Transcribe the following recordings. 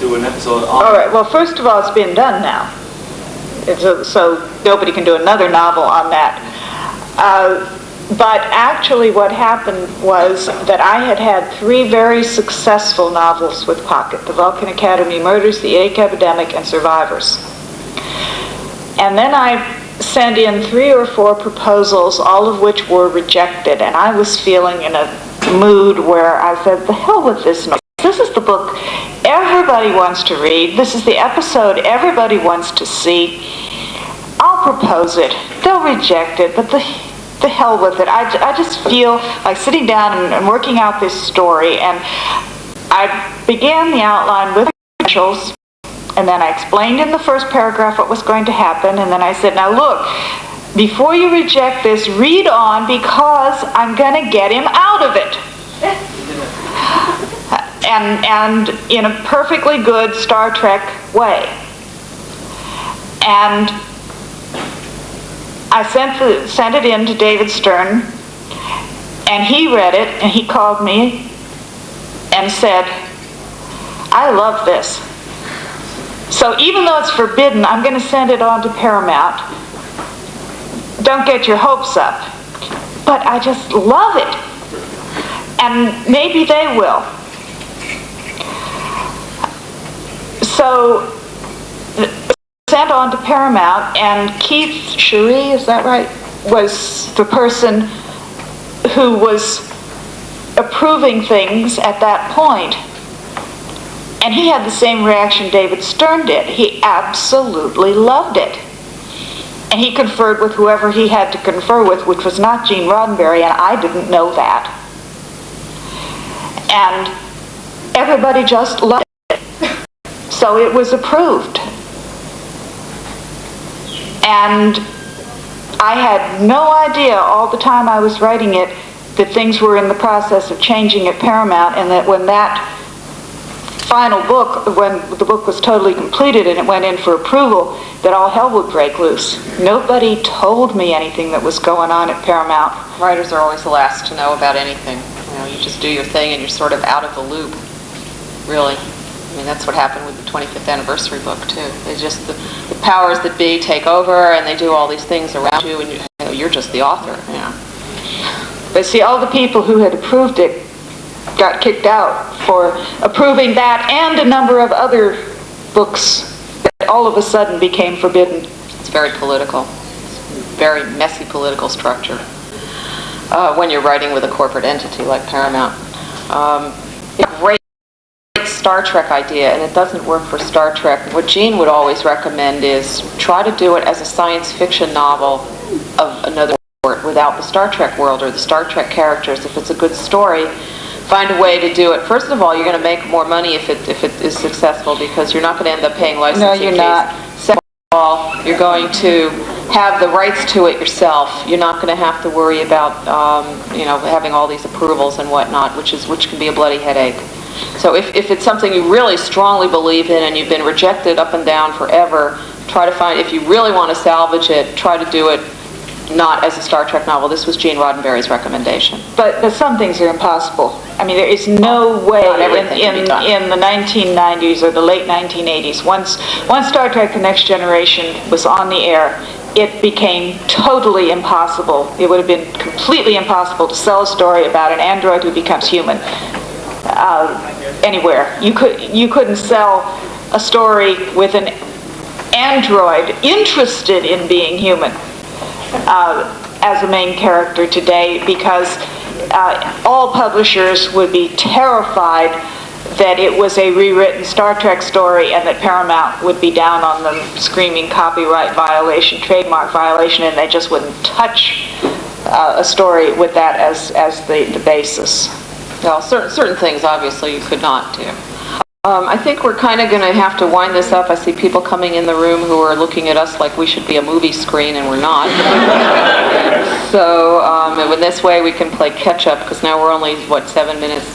do an episode on. All right. Well, first of all, it's been done now, so nobody can do another novel on that. But actually, what happened was that I had 3 very successful novels with Pocket: The Vulcan Academy Murders, The Egg Epidemic, and Survivors. And then I sent in 3 or 4 proposals, all of which were rejected, and I was feeling in a mood where I said, the hell with this novel. This is the book everybody wants to read. This is the episode everybody wants to see. I'll propose it. They'll reject it, but the hell with it. I just feel like sitting down and working out this story, and I began the outline with initials, and then I explained in the first paragraph what was going to happen, and then I said, now look, before you reject this, read on, because I'm going to get him out of it. And in a perfectly good Star Trek way. And I sent it in to David Stern, and he read it, and he called me and said, I love this. So even though it's forbidden, I'm going to send it on to Paramount. Don't get your hopes up. But I just love it. And maybe they will. So sent on to Paramount, and Keith Cherie, is that right, was the person who was approving things at that point. And he had the same reaction David Stern did. He absolutely loved it. And he conferred with whoever he had to confer with, which was not Gene Roddenberry, and I didn't know that. And everybody just loved it. So it was approved. And I had no idea all the time I was writing it that things were in the process of changing at Paramount, and that when that final book, when the book was totally completed and it went in for approval, that all hell would break loose. Nobody told me anything that was going on at Paramount. Writers are always the last to know about anything. You know, you just do your thing and you're sort of out of the loop, really. I mean, that's what happened with the 25th anniversary book, too. They just, the powers that be take over, and they do all these things around you, and you're just the author. Yeah. But see, all the people who had approved it got kicked out for approving that and a number of other books that all of a sudden became forbidden. It's very political. Very messy political structure when you're writing with a corporate entity like Paramount. A great Star Trek idea, and it doesn't work for Star Trek. What Gene would always recommend is try to do it as a science fiction novel of another world without the Star Trek world or the Star Trek characters. If it's a good story, find a way to do it. First of all, you're going to make more money if it is successful, because you're not going to end up paying licensing fees. No, you're not. Second of all, you're going to have the rights to it yourself. You're not going to have to worry about having all these approvals and whatnot, which can be a bloody headache. So if it's something you really strongly believe in and you've been rejected up and down forever, try to find, if you really want to salvage it, try to do it not as a Star Trek novel. This was Gene Roddenberry's recommendation. But some things are impossible. I mean, there is no way in the 1990s or the late 1980s, once Star Trek The Next Generation was on the air, it became totally impossible. It would have been completely impossible to sell a story about an android who becomes human anywhere. You couldn't sell a story with an android interested in being human as a main character today, because all publishers would be terrified that it was a rewritten Star Trek story and that Paramount would be down on them screaming copyright violation, trademark violation, and they just wouldn't touch a story with that as the basis. Well, certain things obviously you could not do. I think we're kind of going to have to wind this up. I see people coming in the room who are looking at us like we should be a movie screen, and we're not. So in this way we can play catch-up, because now we're only, 7 minutes,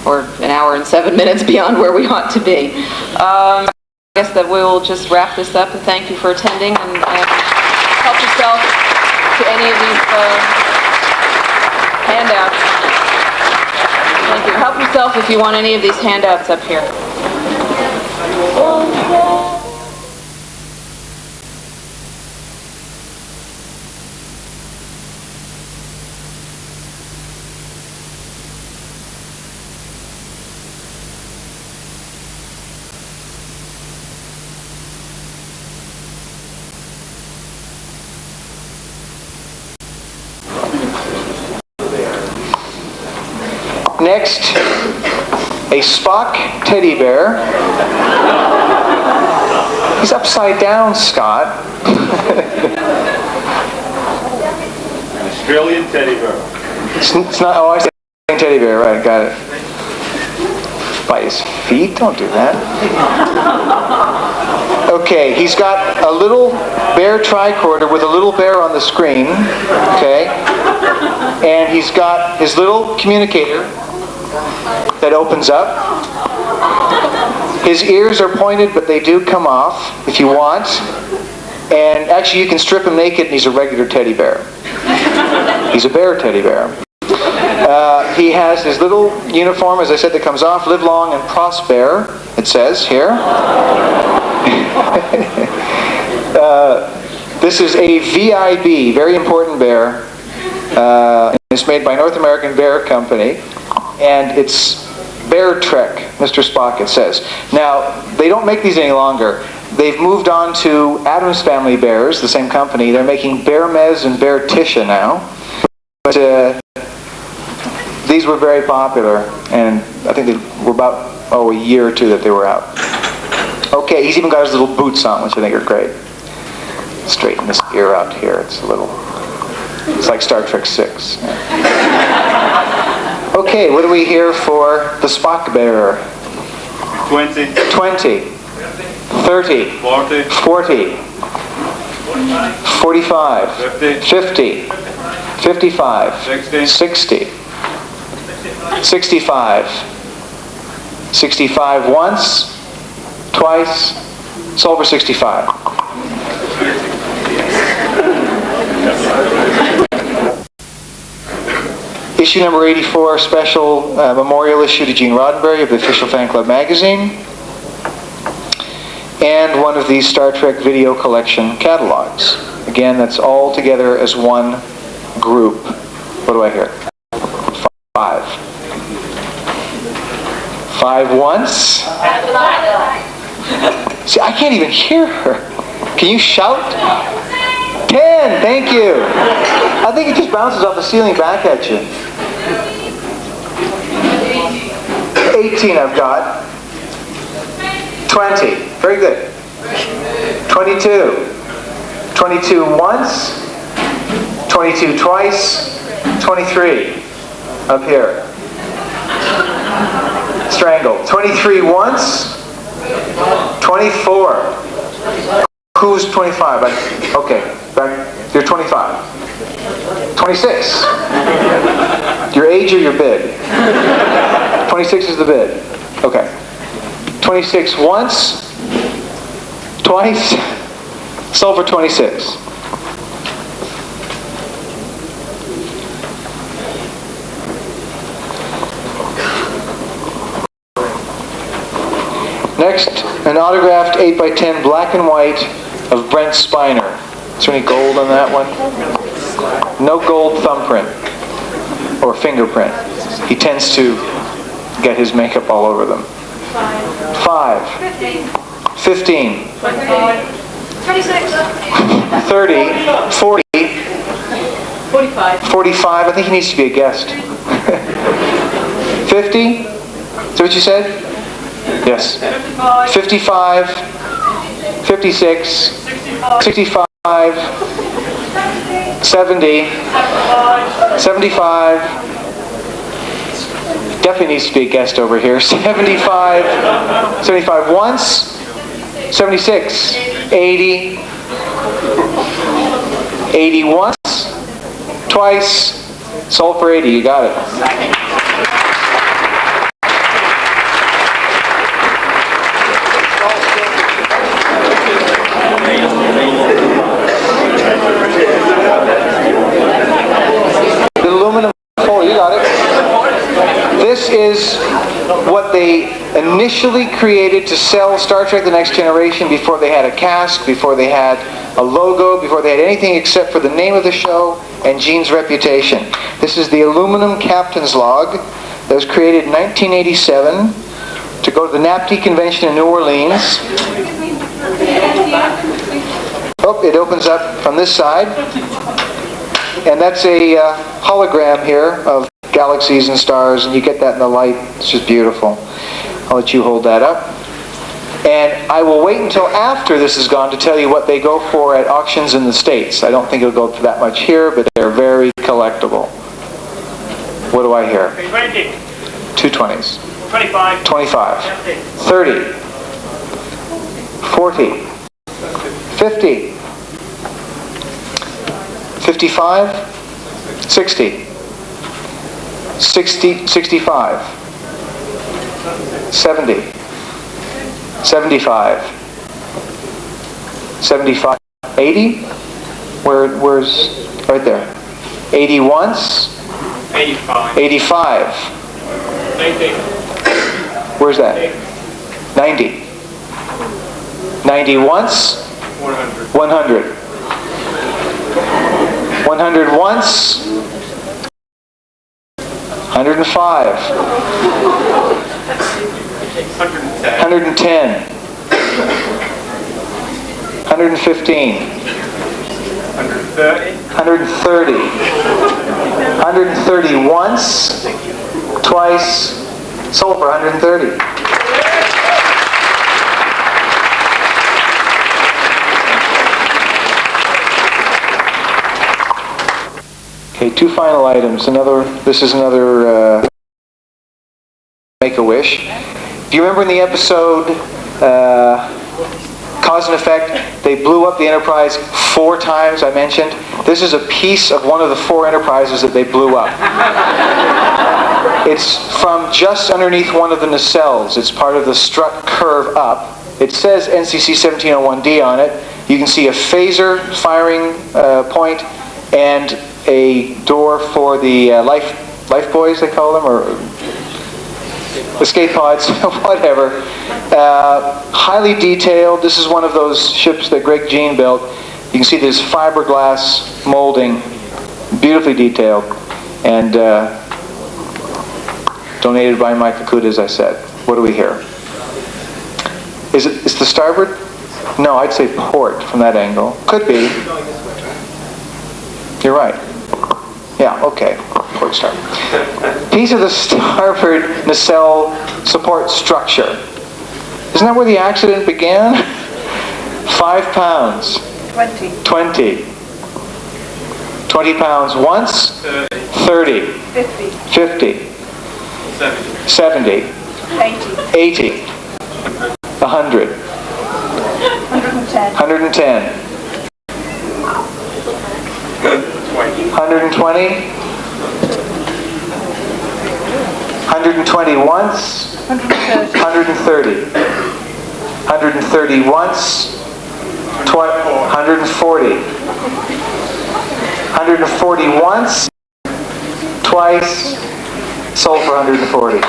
or an hour and 7 minutes beyond where we ought to be. I guess that we'll just wrap this up, and thank you for attending, and help yourself to any of these handouts. Thank you. Help yourself if you want any of these handouts up here. Next, a Spock teddy bear. He's upside down, Scott. An Australian teddy bear. It's not, oh, I said teddy bear, right, got it. By his feet, don't do that. Okay, he's got a little bear tricorder with a little bear on the screen, okay? And he's got his little communicator that opens up. His ears are pointed, but they do come off if you want. And actually, you can strip him naked, and he's a regular teddy bear. He's a bear teddy bear. He has his little uniform, as I said, that comes off. Live long and prosper, it says here. This is a VIB, very important bear. It's made by North American Bear Company. And it's Bear Trek, Mr. Spock, it says. Now, they don't make these any longer. They've moved on to Addams Family Bears, the same company. They're making Bear Mez and Bear Tisha now. But these were very popular, and I think they were about, a year or two that they were out. Okay, he's even got his little boots on, which I think are great. Straighten this ear out here. It's like Star Trek 6. Okay, what do we hear for the Spock bear? 20. 20. 30. 40. 40. 45. 50. 55. 60. 65. 65 once, twice, solve for 65. Issue number 84, special memorial issue to Gene Roddenberry of the Official Fan Club magazine. And one of these Star Trek video collection catalogs. Again, that's all together as one group. What do I hear? 5. 5 once. See, I can't even hear her. Can you shout? 10, thank you. I think it just bounces off the ceiling back at you. 18 I've got. 20, very good. 22. 22 once. 22 twice. 23 up here. Strangled. 23 once. 24. Who's 25? Okay, back. You're 25. 26. Your age or your bid? 26 is the bid. Okay. 26 once. Twice. Solve for 26. Next, an autographed 8x10 black and white of Brent Spiner. Is there any gold on that one? No gold thumbprint or fingerprint. He tends to get his makeup all over them. 5. 15. 30. 40. 45. I think he needs to be a guest. 50? Is that what you said? Yes. 55, 56, 65, 70, 75. Definitely needs to be a guest over here. 75, 75 once, 76, 80, 80 once, twice, sold for 80. You got it. The aluminum foil, you got it. This This is what they initially created to sell Star Trek The Next Generation before they had a cast, before they had a logo, before they had anything except for the name of the show and Gene's reputation. This is the aluminum captain's log that was created in 1987 to go to the NAPTE convention in New Orleans. Oh, it opens up from this side. And that's a hologram here of galaxies and stars, and you get that in the light. It's just beautiful. I'll let you hold that up. And I will wait until after this is gone to tell you what they go for at auctions in the States. I don't think it'll go for that much here, but they're very collectible. What do I hear? 20. 220s. 25. 25. 30. 40. 50. 55. 60. 60, 65. 70. 75. 75. 80? Where's right there? 80 once? 85. 85. 90. Where's that? 90. 90 once? 100. 100. 100 once? 105. 110. 115. 130. 130. 130 once, twice, sold for 130. Okay, two final items. This is another Make-A-Wish. Do you remember in the episode Cause and Effect, they blew up the Enterprise 4 times, I mentioned? This is a piece of one of the 4 Enterprises that they blew up. It's from just underneath one of the nacelles. It's part of the strut curve up. It says NCC 1701D on it. You can see a phaser firing point and a door for the life buoys, they call them, or escape pods, whatever. Highly detailed. This is one of those ships that Greg Jean built. You can see this fiberglass molding, beautifully detailed, and donated by Mike Akuta, as I said. What do we hear? Is the starboard? No, I'd say port from that angle. Could be. You're right. Yeah, okay. Port starboard. Piece of the starboard nacelle support structure. Isn't that where the accident began? 5 pounds. 20. 20. 20 pounds once? 30. 50. 50. 70. 80. 100. 110. 110. 120. 120 once. 130. 130 once. 140. 140 once. Twice. Sold for 140.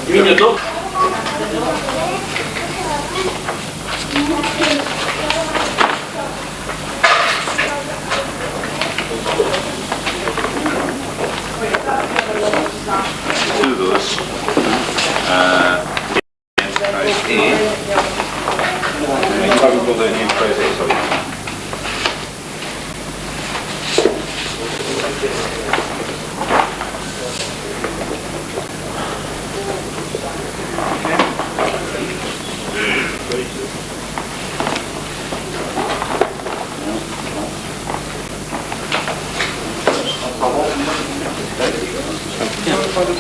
You mean your dog? Do those. Enterprise A. You haven't got the Enterprise A, sorry. Even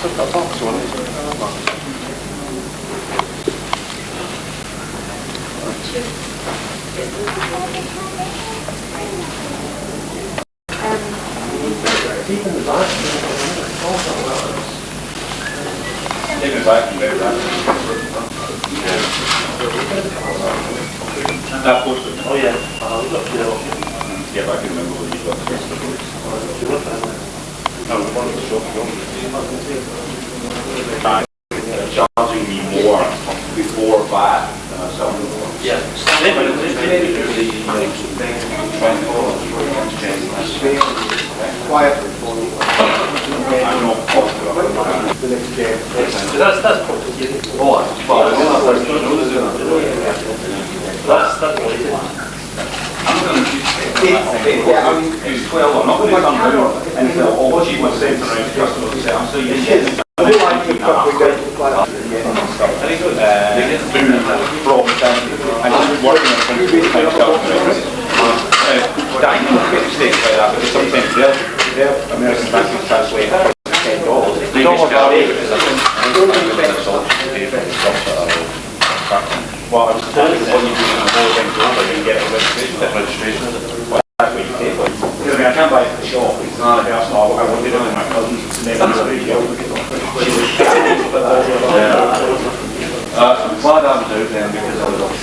back and that. That posted. Oh yeah. Yeah, but I can remember what you got first. No, one of the shop. Charging me more before VAT than I sell them for. Yeah. Quiet. I'm not positive about So that's positive. Oh, that's what it is. Yeah, I mean, it's 12. I'm not going to come down and say, oh, what she was sent around to customers to say, I'm still using it. I think from and just working on things with myself. I know make mistakes like that, because sometimes they're American banking translate $10. Well, I was told that when you do the whole thing over, you get a registration. Well, that's what you pay for. Because I mean, I can't buy it at the shop. It's not a personal. I won't do it with my cousins. And then I'm glad I was out then because I was off.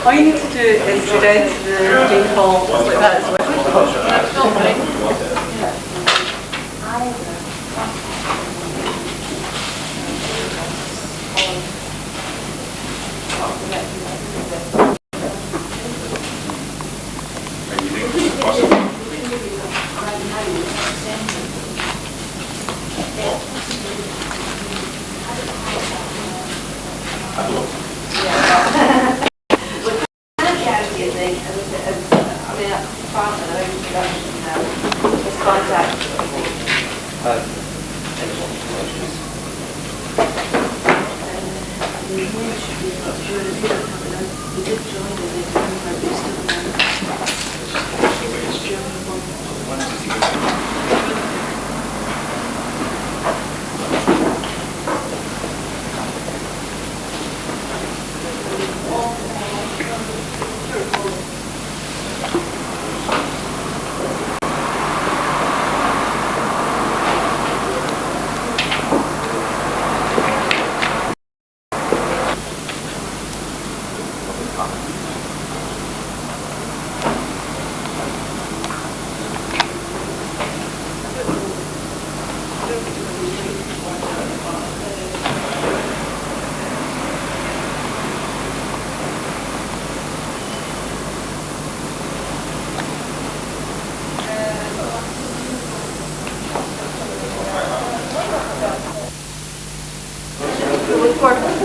All you need to do is go down to the Jane Hall, just like that as well.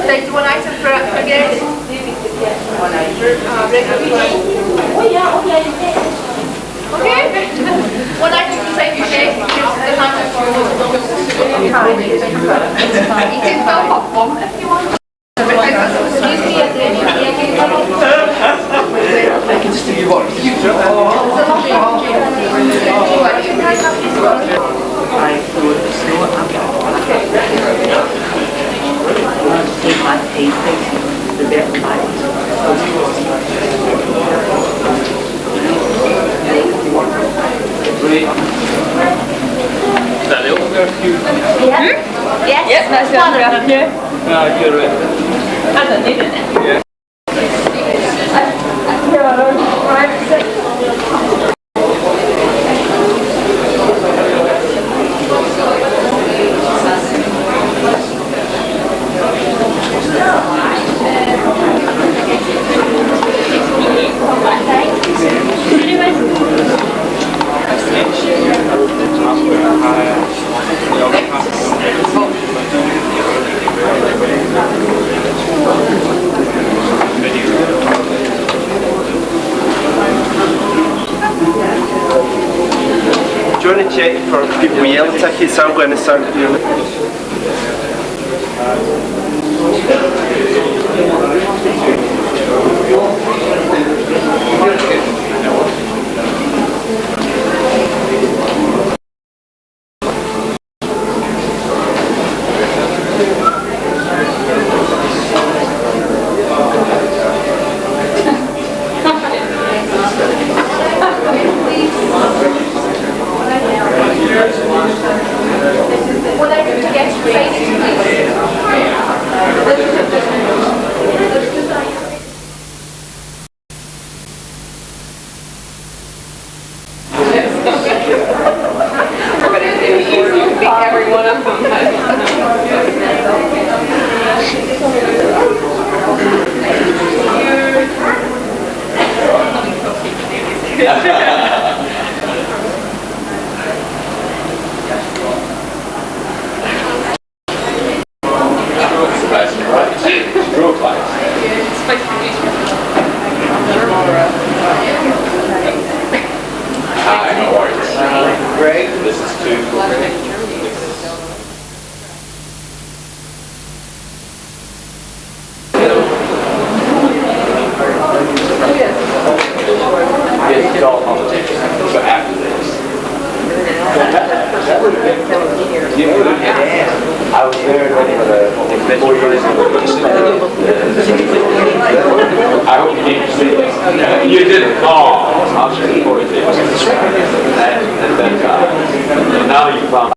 Take one item for again. One item. Okay. One item to take your cake. You can fill popcorn if you want. Excuse me at the end. Yes, that's one of them. No, you're right. I don't need it. Yeah. Do you want to check for people with yellow tickets? I'm going to start doing it. every one of them. Hi, how are you? Greg, this is two. It's all politics, but after this. I was there for the 4 years. I hope you didn't see it. You didn't. Oh, I'll show you 40 things. At that time. Now you found.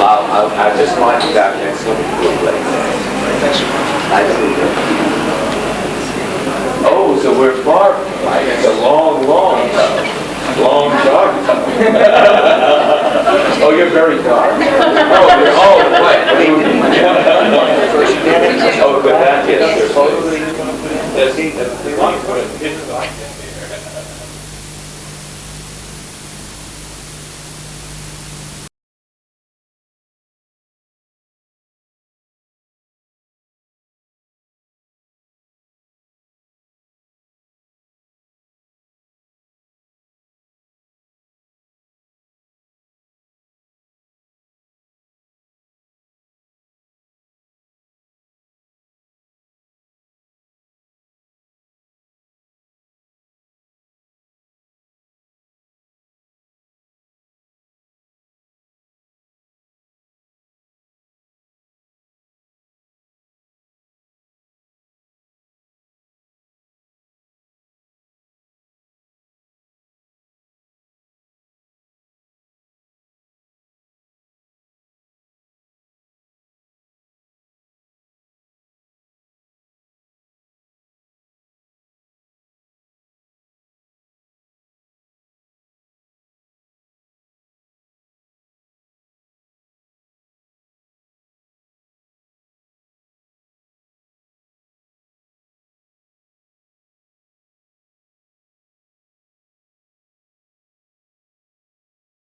I just like you down there. So cool place. I see. Oh, so we're far. It's a long jog. Oh, you're very dark. Oh, right. Oh, but that is.